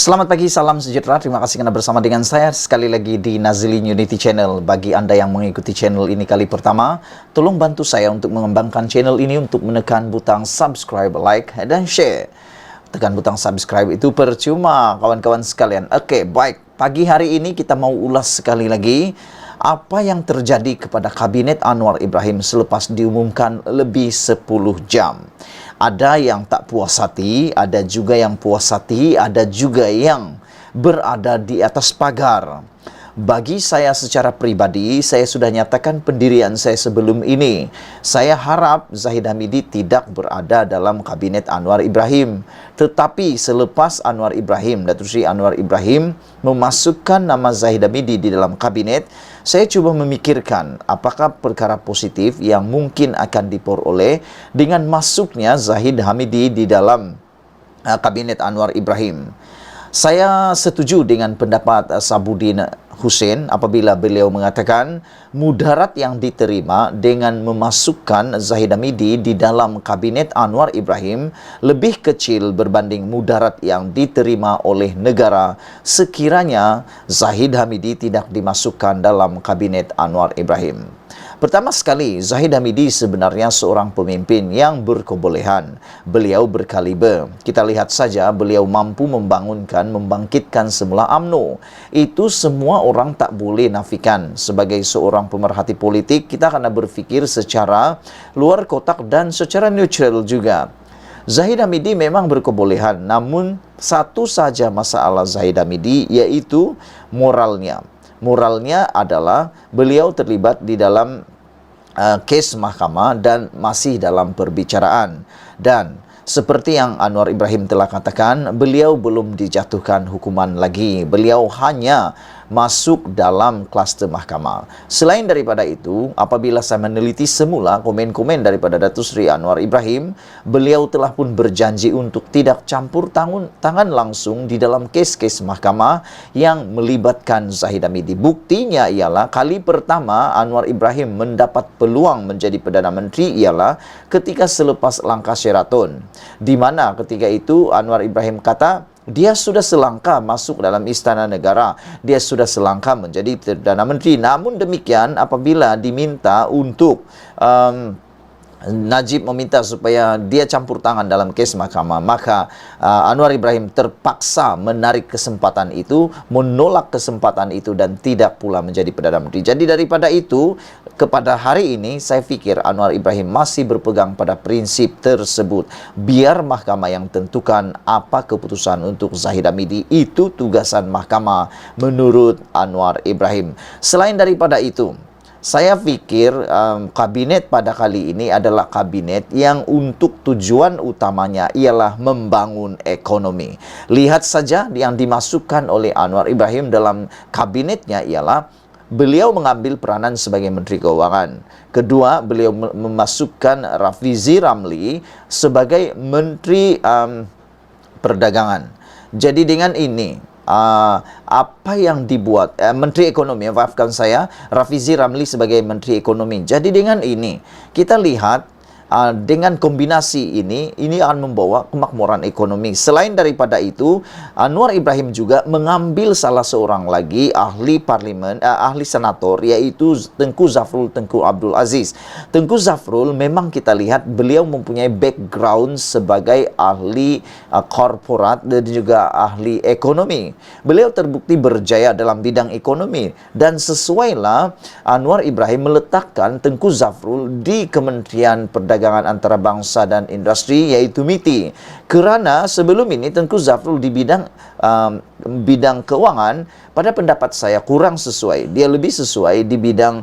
Selamat pagi, salam sejahtera. Terima kasih karena bersama dengan saya sekali lagi di Nazilin Unity Channel. Bagi Anda yang mengikuti channel ini kali pertama, tolong bantu saya untuk mengembangkan channel ini untuk menekan butang subscribe, like, dan share. Tekan butang subscribe itu percuma, kawan-kawan sekalian. Oke, baik. Pagi hari ini kita mau ulas sekali lagi apa yang terjadi kepada Kabinet Anwar Ibrahim selepas diumumkan lebih 10 jam. Ada yang tak puas hati, ada juga yang puas hati, ada juga yang berada di atas pagar. Bagi saya secara pribadi, saya sudah nyatakan pendirian saya sebelum ini. Saya harap Zahid Hamidi tidak berada dalam Kabinet Anwar Ibrahim. Tetapi selepas Anwar Ibrahim, Datuk Seri Anwar Ibrahim memasukkan nama Zahid Hamidi di dalam Kabinet, saya cuba memikirkan apakah perkara positif yang mungkin akan diperoleh dengan masuknya Zahid Hamidi di dalam Kabinet Anwar Ibrahim. Saya setuju dengan pendapat Sabudin Hussein apabila beliau mengatakan mudarat yang diterima dengan memasukkan Zahid Hamidi di dalam Kabinet Anwar Ibrahim lebih kecil berbanding mudarat yang diterima oleh negara sekiranya Zahid Hamidi tidak dimasukkan dalam Kabinet Anwar Ibrahim. Pertama sekali, Zahid Hamidi sebenarnya seorang pemimpin yang berkebolehan. Beliau berkaliber. Kita lihat saja beliau mampu membangkitkan semula UMNO. Itu semua orang tak boleh nafikan. Sebagai seorang pemerhati politik, kita kena berfikir secara luar kotak dan secara neutral juga. Zahid Hamidi memang berkebolehan, namun satu saja masalah Zahid Hamidi, yaitu moralnya. Moralnya adalah beliau terlibat di dalam kes mahkamah dan masih dalam perbicaraan. Dan seperti yang Anwar Ibrahim telah katakan, beliau belum dijatuhkan hukuman lagi. Beliau hanya masuk dalam kluster mahkamah. Selain daripada itu, apabila saya meneliti semula komen-komen daripada Datuk Seri Anwar Ibrahim, beliau telah pun berjanji untuk tidak campur tangan langsung di dalam kes-kes mahkamah yang melibatkan Zahid Hamidi. Buktinya ialah kali pertama Anwar Ibrahim mendapat peluang menjadi Perdana Menteri ialah ketika selepas langkah Sheraton, di mana ketika itu Anwar Ibrahim kata dia sudah selangkah masuk dalam Istana Negara. Dia sudah selangkah menjadi Perdana Menteri. Namun demikian, apabila diminta untuk Najib meminta supaya dia campur tangan dalam kes mahkamah, maka Anwar Ibrahim terpaksa menarik kesempatan itu, menolak kesempatan itu dan tidak pula menjadi Perdana Menteri. Jadi daripada itu, kepada hari ini saya fikir Anwar Ibrahim masih berpegang pada prinsip tersebut. Biar mahkamah yang tentukan apa keputusan untuk Zahid Hamidi, itu tugasan mahkamah menurut Anwar Ibrahim. Selain daripada itu, saya fikir kabinet pada kali ini adalah kabinet yang untuk tujuan utamanya ialah membangun ekonomi. Lihat saja yang dimasukkan oleh Anwar Ibrahim dalam kabinetnya ialah beliau mengambil peranan sebagai Menteri Keuangan. Kedua, beliau memasukkan Rafizi Ramli sebagai Menteri Perdagangan. Jadi dengan ini, apa yang dibuat Menteri Ekonomi, maafkan saya, Rafizi Ramli sebagai Menteri Ekonomi. Jadi dengan ini kita lihat dengan kombinasi ini akan membawa kemakmuran ekonomi. Selain daripada itu, Anwar Ibrahim juga mengambil salah seorang lagi ahli parlimen, ahli senator, yaitu Tengku Zafrul Tengku Abdul Aziz. Tengku Zafrul memang kita lihat beliau mempunyai background sebagai ahli korporat dan juga ahli ekonomi. Beliau terbukti berjaya dalam bidang ekonomi dan sesuailah Anwar Ibrahim meletakkan Tengku Zafrul di Kementerian Perdagangan Antarabangsa dan Industri, yaitu MITI. Kerana sebelum ini Tengku Zafrul di bidang keuangan, pada pendapat saya kurang sesuai. Dia lebih sesuai di bidang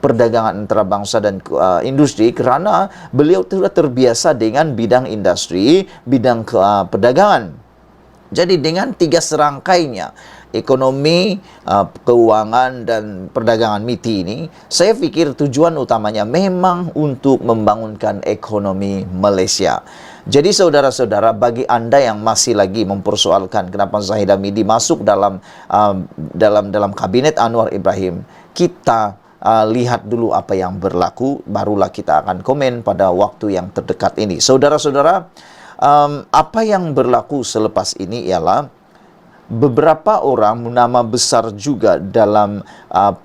perdagangan antarabangsa dan industri, kerana beliau telah terbiasa dengan bidang industri, bidang perdagangan. Jadi dengan tiga serangkainya, ekonomi, keuangan dan perdagangan MITI ini, saya fikir tujuan utamanya memang untuk membangunkan ekonomi Malaysia. Jadi saudara-saudara, bagi Anda yang masih lagi mempersoalkan kenapa Zahid Hamidi masuk dalam kabinet Anwar Ibrahim, kita lihat dulu apa yang berlaku, barulah kita akan komen pada waktu yang terdekat ini. Saudara-saudara, apa yang berlaku selepas ini ialah beberapa orang nama besar juga dalam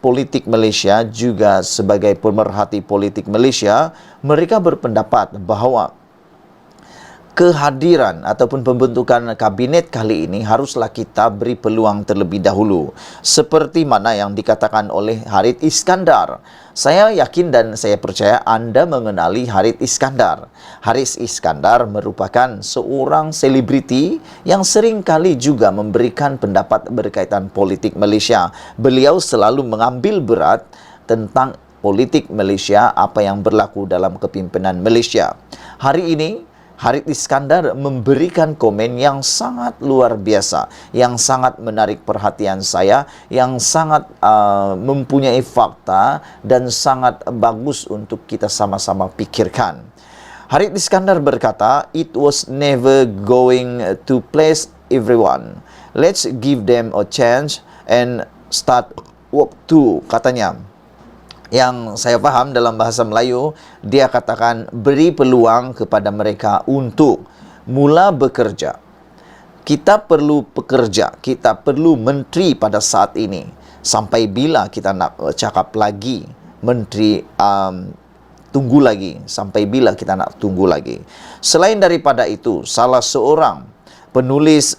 politik Malaysia, juga sebagai pemerhati politik Malaysia, mereka berpendapat bahawa kehadiran ataupun pembentukan kabinet kali ini haruslah kita beri peluang terlebih dahulu. Seperti mana yang dikatakan oleh Harith Iskandar. Saya yakin dan saya percaya Anda mengenali Harith Iskandar. Harith Iskandar merupakan seorang selebriti yang sering kali juga memberikan pendapat berkaitan politik Malaysia. Beliau selalu mengambil berat tentang politik Malaysia, apa yang berlaku dalam kepimpinan Malaysia. Hari ini Harith Iskandar memberikan komen yang sangat luar biasa, yang sangat menarik perhatian saya, yang sangat mempunyai fakta dan sangat bagus untuk kita sama-sama pikirkan. Harith Iskandar berkata, "It was never going to please everyone. Let's give them a chance and start work too," katanya. Yang saya faham dalam bahasa Melayu, dia katakan beri peluang kepada mereka untuk mula bekerja. Kita perlu pekerja, kita perlu menteri pada saat ini. Sampai bila kita nak cakap lagi, menteri tunggu lagi, sampai bila kita nak tunggu lagi. Selain daripada itu, salah seorang penulis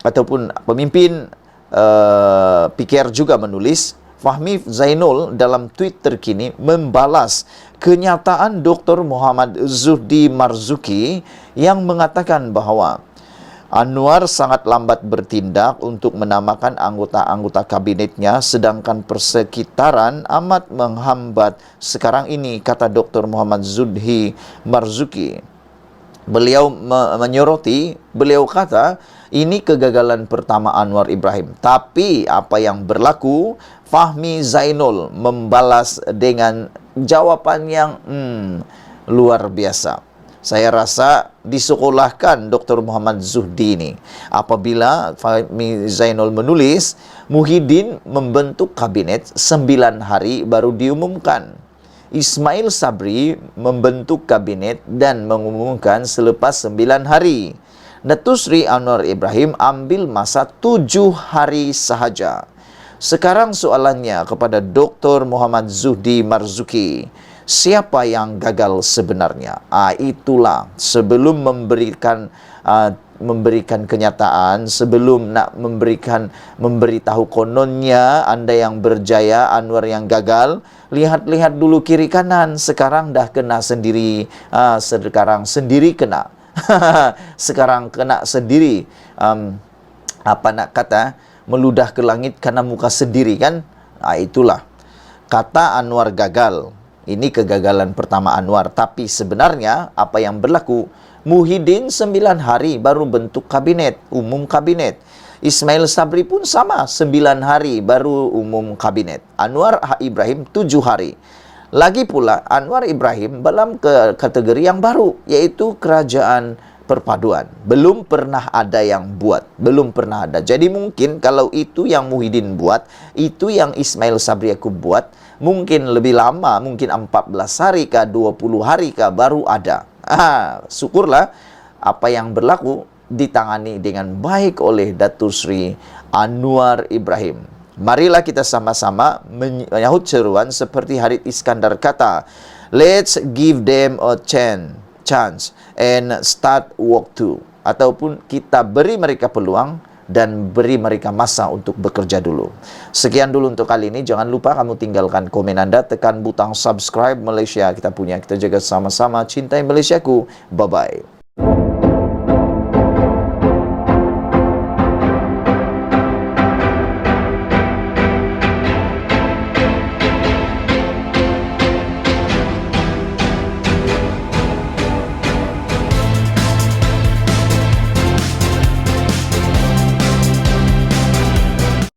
ataupun pemimpin PKR juga menulis, Fahmi Zainul dalam tweet terkini membalas kenyataan Dr. Muhammad Zuhdi Marzuki yang mengatakan bahawa Anwar sangat lambat bertindak untuk menamakan anggota-anggota kabinetnya, sedangkan persekitaran amat menghambat sekarang ini, kata Dr. Muhammad Zuhdi Marzuki. Beliau menyoroti, beliau kata, ini kegagalan pertama Anwar Ibrahim. Tapi apa yang berlaku, Fahmi Zainul membalas dengan jawapan yang luar biasa. Saya rasa disekolahkan Dr. Muhammad Zuhdi ini. Apabila Fahmi Zainul menulis, Muhyiddin membentuk kabinet 9 hari baru diumumkan. Ismail Sabri membentuk kabinet dan mengumumkan selepas 9 hari. Datuk Seri Anwar Ibrahim ambil masa 7 hari sahaja. Sekarang soalannya kepada Dr. Muhammad Zuhdi Marzuki, siapa yang gagal sebenarnya? Itulah, sebelum memberikan kenyataan, sebelum nak memberitahu kononnya Anda yang berjaya, Anwar yang gagal, lihat-lihat dulu kiri kanan. Sekarang dah kena sendiri, sekarang sendiri kena. Sekarang kena sendiri, apa nak kata, meludah ke langit karena muka sendiri kan. Itulah kata Anwar gagal. Ini kegagalan pertama Anwar. Tapi sebenarnya apa yang berlaku, Muhyiddin 9 hari baru bentuk kabinet, umum kabinet. Ismail Sabri pun sama, 9 hari baru umum kabinet. Anwar Ibrahim 7 hari. Lagi pula Anwar Ibrahim dalam kategori yang baru, yaitu kerajaan perpaduan. Belum pernah ada yang buat, belum pernah ada. Jadi mungkin kalau itu yang Muhyiddin buat, itu yang Ismail Sabri Yaakob buat, mungkin lebih lama, mungkin 14 hari kah, 20 hari kah baru ada. Syukurlah apa yang berlaku ditangani dengan baik oleh Datuk Seri Anwar Ibrahim. Marilah kita sama-sama menyahut seruan seperti Harith Iskandar kata, let's give them a chance and start work too. Ataupun kita beri mereka peluang dan beri mereka masa untuk bekerja dulu. Sekian dulu untuk kali ini. Jangan lupa kamu tinggalkan komen Anda, tekan butang subscribe. Malaysia kita punya, kita jaga sama-sama. Cintai Malaysiaku. Bye-bye.